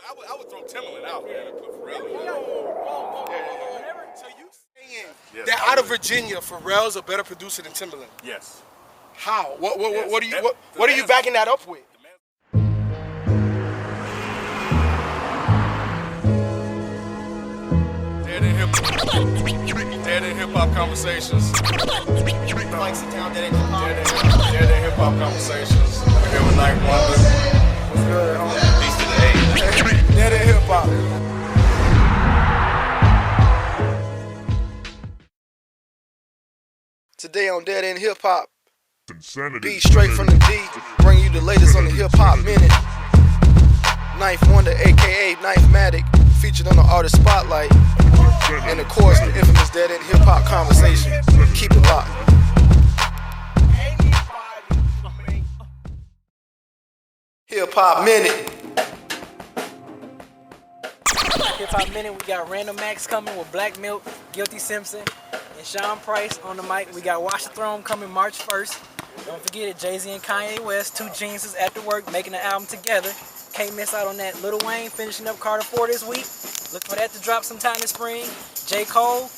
I would throw Timberland out, man, and put Pharrell in. So you saying that out of Virginia, Pharrell's a better producer than Timberland? Yes. How? What are you backing that up with? Dead in hip-hop conversations. Like sit down, dead in hip-hop. Dead in hip-hop conversations. We're here with Night Wonder. What's good, homie? Peace to the A. Dead in hip-hop. Today on Dead in Hip-Hop. Be straight from the D. Bring you the latest on the hip-hop minute. Ninth Wonder, a.k.a. Ninth Matic. Featured on the Artist Spotlight. And of course, the infamous Dead in Hip-Hop conversation. Keep it locked. Hip-Hop Minute. Hip-Hop Minute, we got Random Acts coming with Black Milk, Guilty Simpson, and Sean Price on the mic. We got Watch the Throne coming March 1st. Don't forget it, Jay-Z and Kanye West, two geniuses after work, making an album together. Can't miss out on that. Lil Wayne finishing up Carter 4 this week. Look for that to drop sometime in spring. J. Cole,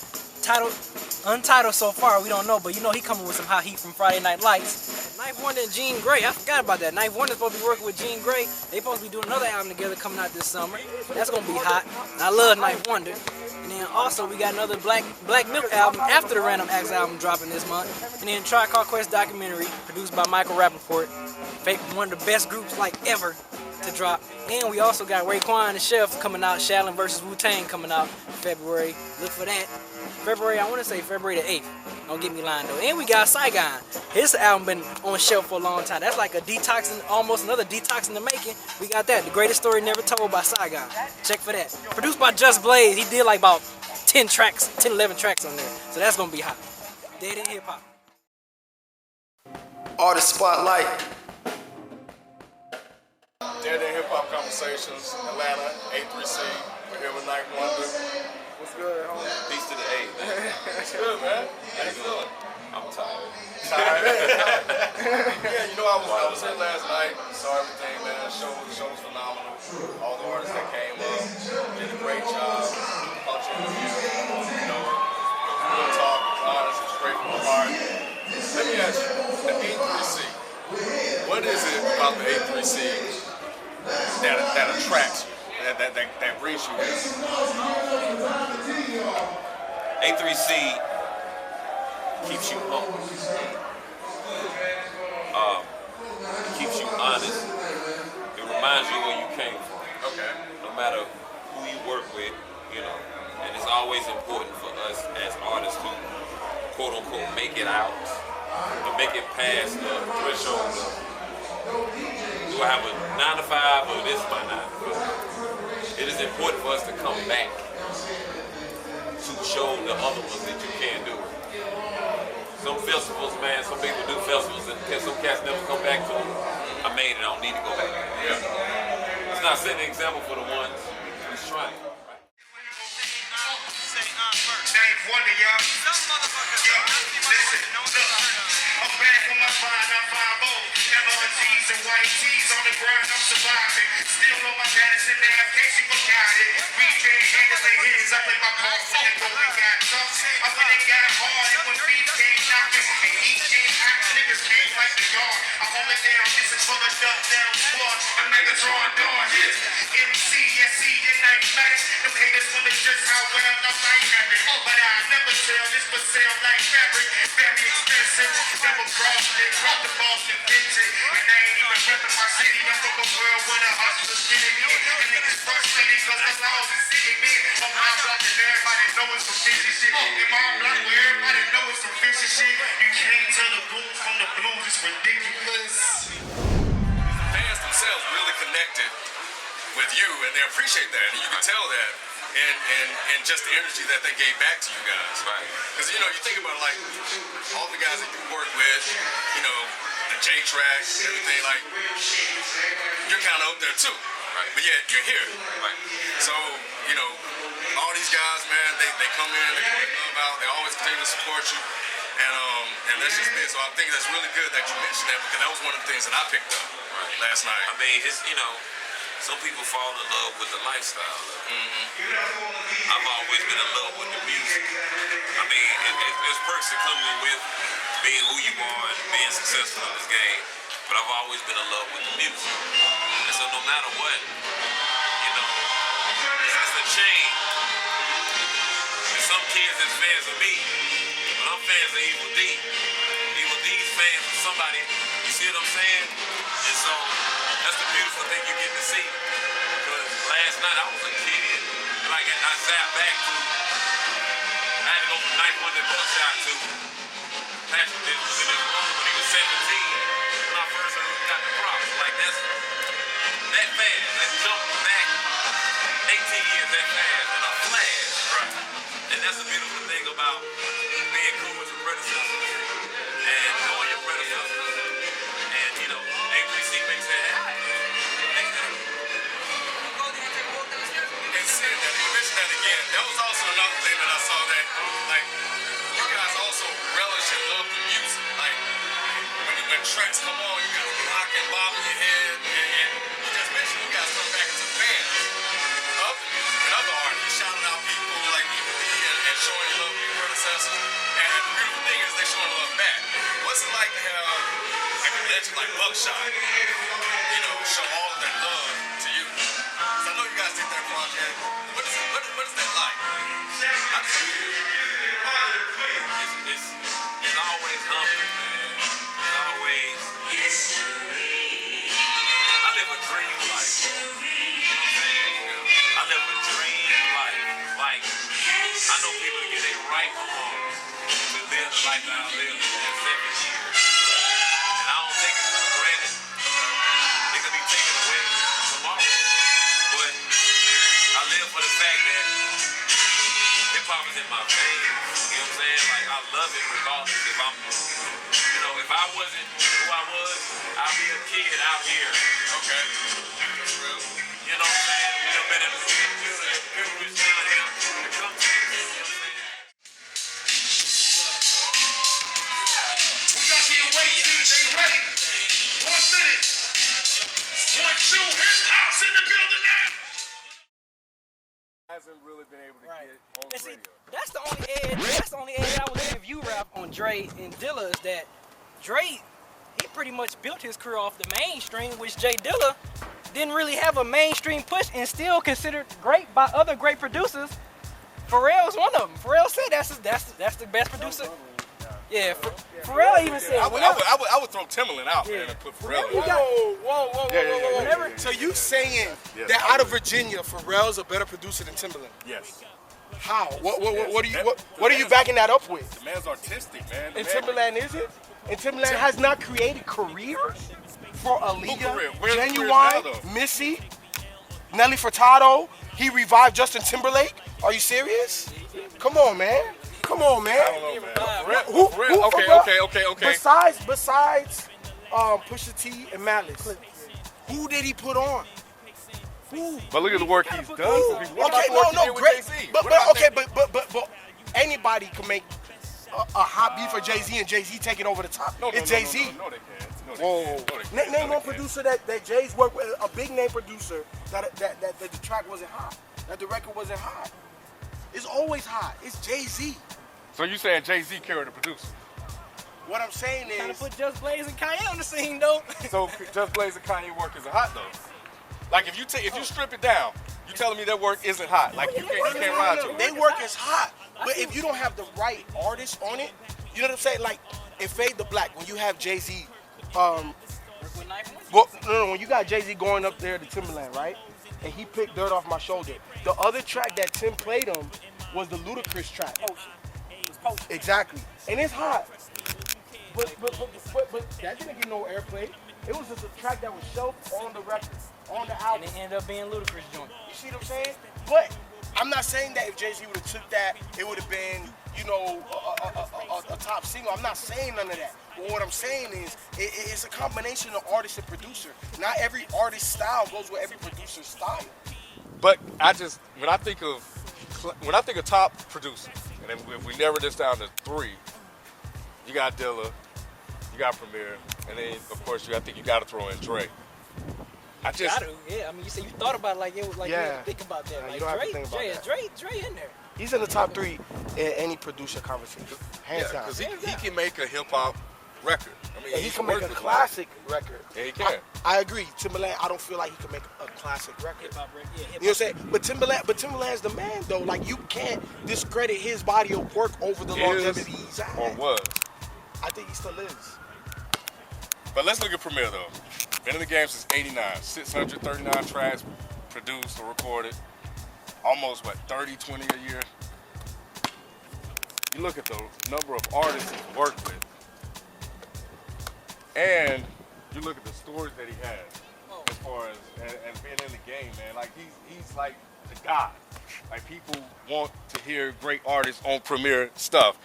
Untitled so far, we don't know, but you know he coming with some hot heat from Friday Night Lights. Ninth Wonder and Jean Grey, I forgot about that. Ninth Wonder's supposed to be working with Jean Grey. They supposed to be doing another album together coming out this summer. That's gonna be hot. And I love Ninth Wonder. And then also we got another Black Milk album after the Random Acts album dropping this month. And then Tribe Called Quest documentary produced by Michael Rappaport. One of the best groups like ever to drop. And we also got Raekwon and Chef coming out, Shaolin vs. Wu-Tang coming out in February. Look for that. February, I want to say February the 8th. Don't get me lying though. And we got Saigon. His album been on shelf for a long time. That's like a detox, almost another detox in the making. We got that. The Greatest Story Never Told by Saigon. Check for that. Produced by Just Blaze. He did like about 10 tracks, 10, 11 tracks on there. So that's going to be hot. Dead in hip-hop. Artist Spotlight. Dead in hip-hop conversations, Atlanta, A3C. We're here with Night Wonder. What's good, homie? Peace to the A. It's good, man. How you feeling? I'm tired. Tired? Yeah, you know, I was here last night, saw everything, man. The show was phenomenal. All the artists that came up did a great job. Culture review, you know, real talk, honest, and straight from the heart. Let me ask you, the A3C, what is it about the A3C that attracts you? That brings you here. A3C keeps you humble. Keeps you honest. It reminds you where you came from. Okay. No matter who you work with, you know. And it's always important for us as artists to quote unquote make it out, to make it past the threshold of, do I have a 9 to 5 or this is my 9 to 5? It is important for us to come back to show the other ones that you can do it. Some festivals, man, some people do festivals and some cats never come back to them. I made it, I don't need to go back. Yeah. It's not setting an example for the ones who's trying. Ninth Wonder, y'all. Yo, listen, look. I'm back on my 5950. M-R-T's and white tees on the grind, I'm surviving. Still on my Madison application, but got it. Weekend handling his, I play my part when it go and got tough. I went and got hard, and when beef came knocking, and each game hot, niggas came like the guard. I hold it down, this is for the duck down squad. A nigga drawing dawn hits. MC, SC, and Night Matic. Them haters wanna just how well I might have it. But I never tell, this for sale like fabric. Very expensive, double crossed it, brought the Boston vintage. And I ain't even repping my city, I'm from a world where the hustlers get it in. And niggas frustrated cause the laws is sitting in. On my block and everybody know it's some fishy shit. In my block where everybody know it's some fishy shit. You can't tell the blues from the blues, it's ridiculous. Fans themselves really connected with you, and they appreciate that, and you can tell that, and just the energy that they gave back to you guys. Right. Because you know, you think about like all the guys that you work with, you know, the J-Track, everything, like you're kind of up there too. Right. But yet you're here. Right. So you know, all these guys, man, they come in, they put love out, they always continue to support you. And that's just it. So I think that's really good that you mentioned that, because that was one of the things that I picked up last night. I mean, it's, you know, some people fall in love with the lifestyle of it. I've always been in love with the music. I mean, there's perks that come with being who you are and being successful in this game, but I've always been in love with the music. And so no matter what, you know, it's a chain. There's some kids that's fans of me, but I'm fans of Evil D. Evil D's fans of somebody, you see what I'm saying? And so that's the beautiful thing you get to see. Because last night I was a kid, like I sat back to, I had to go from Knife One to Buckshot to Patrick was in his room when he was 17. When I first heard he got the props. Like that fast, that jump back 18 years that fast in a flash. Right. And that's the beautiful thing about being cool with your predecessors and knowing your predecessors. And you know, A3C makes that happen. And seeing that, you mentioned that again. That was also another thing that I saw that, like, you guys also relish and love the music. Like, when tracks come on, you guys rock and bob in your head. And you just mentioned you guys come back as fans of the music and other artists, shouting out people like EVD and showing you love to your predecessors. And the beautiful thing is they showing love back. What's it like to have like a legend like Buckshot, you know, show all of that love to you? Because I know you guys did that project. What is that like? How does it feel? It's always humbling, man. It's always. I live a dream life. You know what I'm saying? I live a dream life. Like, I know people that get it right or wrong to live the life that I lived in 7 years. And I don't take it for granted. It could be taken away tomorrow. But I live for the fact that hip-hop is in my veins. You know what I'm saying? Like, I love it regardless if I'm, you know, if I wasn't who I was, I'd be a kid out here. Okay. That's real. You know what I'm saying? You know, been in the privilege down here to come to this. You know what I'm saying? We got the away DJ ready. 1 minute. 1, 2, hip hop's in the building now. Hasn't really been able to Right. get on And the see, radio. that's the only edge. That's the only edge I would give you, Rap, on Dre and Dilla is that Dre, he pretty much built his career off the mainstream, which Jay Dilla didn't really have a mainstream push and still considered great by other great producers. Pharrell's one of them. Pharrell said that's the best producer. Yeah, Pharrell even said. I would throw Timbaland out, man, and put Pharrell in. Whoa. Whenever, So you saying Yes. that out of Virginia, Pharrell's a better producer than Timbaland? Yes. How? What are you backing that up with? The man's artistic, man. And Timbaland isn't? And Timbaland has not created careers for Aaliyah, career? Where's the careers Genuine, now, though? Missy, Nelly Furtado. He revived Justin Timberlake. Are you serious? Come on, man. Come on, man. I don't know, man. Who Okay. Besides Pusha T and Malice, who did he put on? Who? But look at the work he's done. Who? Okay, great. But anybody can make a hot beat for Jay-Z and Jay-Z take it over the top. It's Jay-Z. No, they can't. Whoa. Name one producer that Jay's worked with, a big name producer that the track wasn't hot, that the record wasn't hot. It's always hot. It's Jay-Z. So you saying Jay-Z carried the producer? What I'm saying trying to is, put Just Blaze and Kanye on the scene, though. So Just Blaze and Kanye work isn't hot though. Like if you strip it down, you telling me that work isn't hot. Like you can't ride to it. they work is hot. But if you don't have the right artist on it, you know what I'm saying? Like in Fade the Black, when you have Jay-Z, when you got Jay-Z going up there to Timbaland, right? And he picked Dirt Off My Shoulder. The other track that Tim played him was the Ludacris track. Exactly. And it's hot. But that didn't get no airplay. It was just a track that was shelved on the record, on the And album. it ended up being Ludacris joint. You see what I'm saying? But I'm not saying that if Jay-Z would have took that, it would have been, you know, a top single. I'm not saying none of that. But what I'm saying is, it's a combination of artist and producer. Not every artist's style goes with every producer's style. But when I think of top producers, and then if we narrow this down to 3, you got Dilla, you got Premier, and then of course I think you got to throw in Dre. Yeah, I mean, you said you thought about it like it was like you had to think about that. Nah, Like you don't have to think about that. Dre in there. He's in the top 3 in any producer conversation, hands down. Because he can make a hip hop record. I mean, And he can make a classic record. Yeah, he can. I agree. Timberland, I don't feel like he can make a classic record. Hip-hop record. Yeah, You know what I'm saying? But Timberland's the man though. Like you can't discredit his body of work over the longevity he's had. Or was. I think he still is. But let's look at Premier though. Been in the game since '89. 639 tracks produced or recorded. Almost 30, 20 a year. You look at the number of artists he's worked with. And you look at the stories that he has as far as and being in the game, man. Like he's like the god. Like people want to hear great artists on Premier stuff.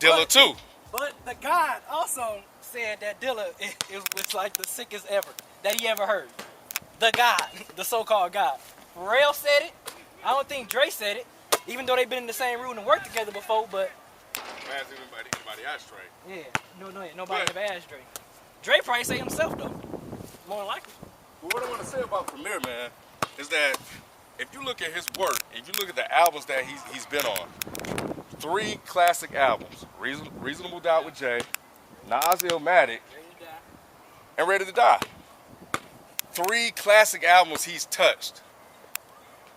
Dilla too. But the God also said that Dilla was like the sickest ever that he ever heard. The God, the so-called God. Rail said it. I don't think Dre said it, even though they've been in the same room and worked together before. But Ask anybody asked Dre. Yeah, nobody ever asked Dre. Dre probably say himself though, more than likely. But what I want to say about Premier, man, is that if you look at his work, if you look at the albums that he's been on, 3 classic albums: Reasonable Doubt with Jay, Nas Illmatic, and Ready to Die. 3 classic albums he's touched.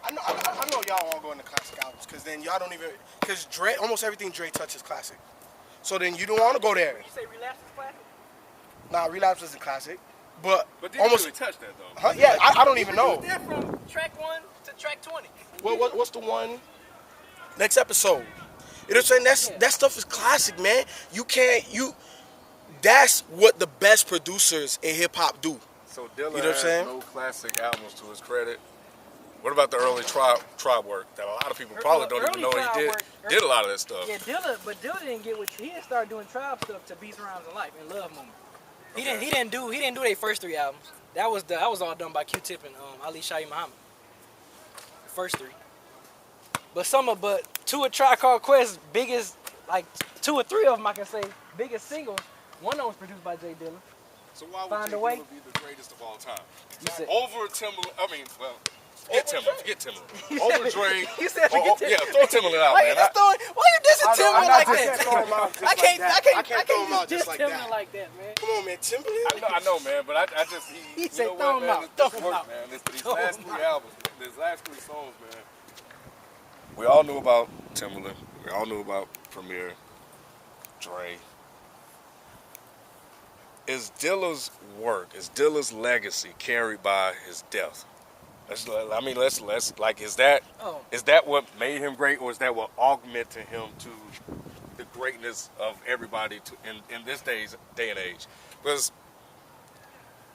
I know y'all all go into classic albums because then y'all don't even because Dre almost everything Dre touches classic. So then you don't want to go there. You say Relapse is classic? Nah, Relapse isn't classic, but did he almost really touch that though? Huh? Yeah, I don't even know. They're from track 1 to track 20. What's the one? Next episode. You know what I'm saying? That stuff is classic, man. That's what the best producers in hip hop do. So Dilla You know what I'm saying? has no classic albums to his credit. What about the early tribe work that a lot of people probably don't even know he did a lot of that stuff. Yeah, Dilla didn't get what he didn't start doing tribe stuff to Beats, Rhymes, and Life and Love Moment. He didn't do their first 3 albums. That was all done by Q-Tip and Ali Shahi Muhammad. The first 3. But 2 of Tribe Called Quest's biggest, like 2 or 3 of them I can say, biggest singles. One of them was produced by Jay Dilla. So why would Find Jay a Way? Dilla be the greatest of all time? said- Over Timberland, forget Timberland. Over Dre. You said forget Timberland. Yeah, throw Timberland out, Why man. you dissing Timberland like I that? can't throw him out just I can't throw him out diss just like Timberland that. like that, man. Come on, man, Timberland. I know, man, but I just He you said know throw what, him man? out, This throw him work, out. man. These Throw last him 3 out. albums, these last 3 songs, man. We all knew about Timberland. We all knew about Premier, Dre. Is Dilla's work, is Dilla's legacy carried by his death? Let's like, is that what made him great, or is that what augmented him to the greatness of everybody in this day and age? Because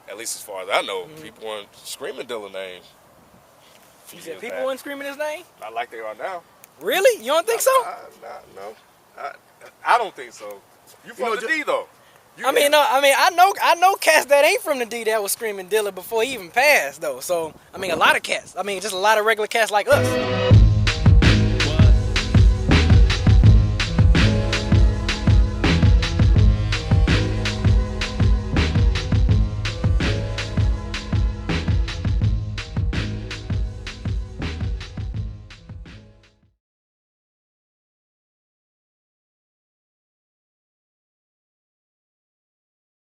at least as far as I know, people weren't screaming Dilla's name. You said people weren't screaming his name? Not like they are now. Really? You don't think so? No. I don't think so. You from the D though. I know cats that ain't from the D that was screaming Dilla before he even passed though. So I mean, a lot of cats. I mean, just a lot of regular cats like us.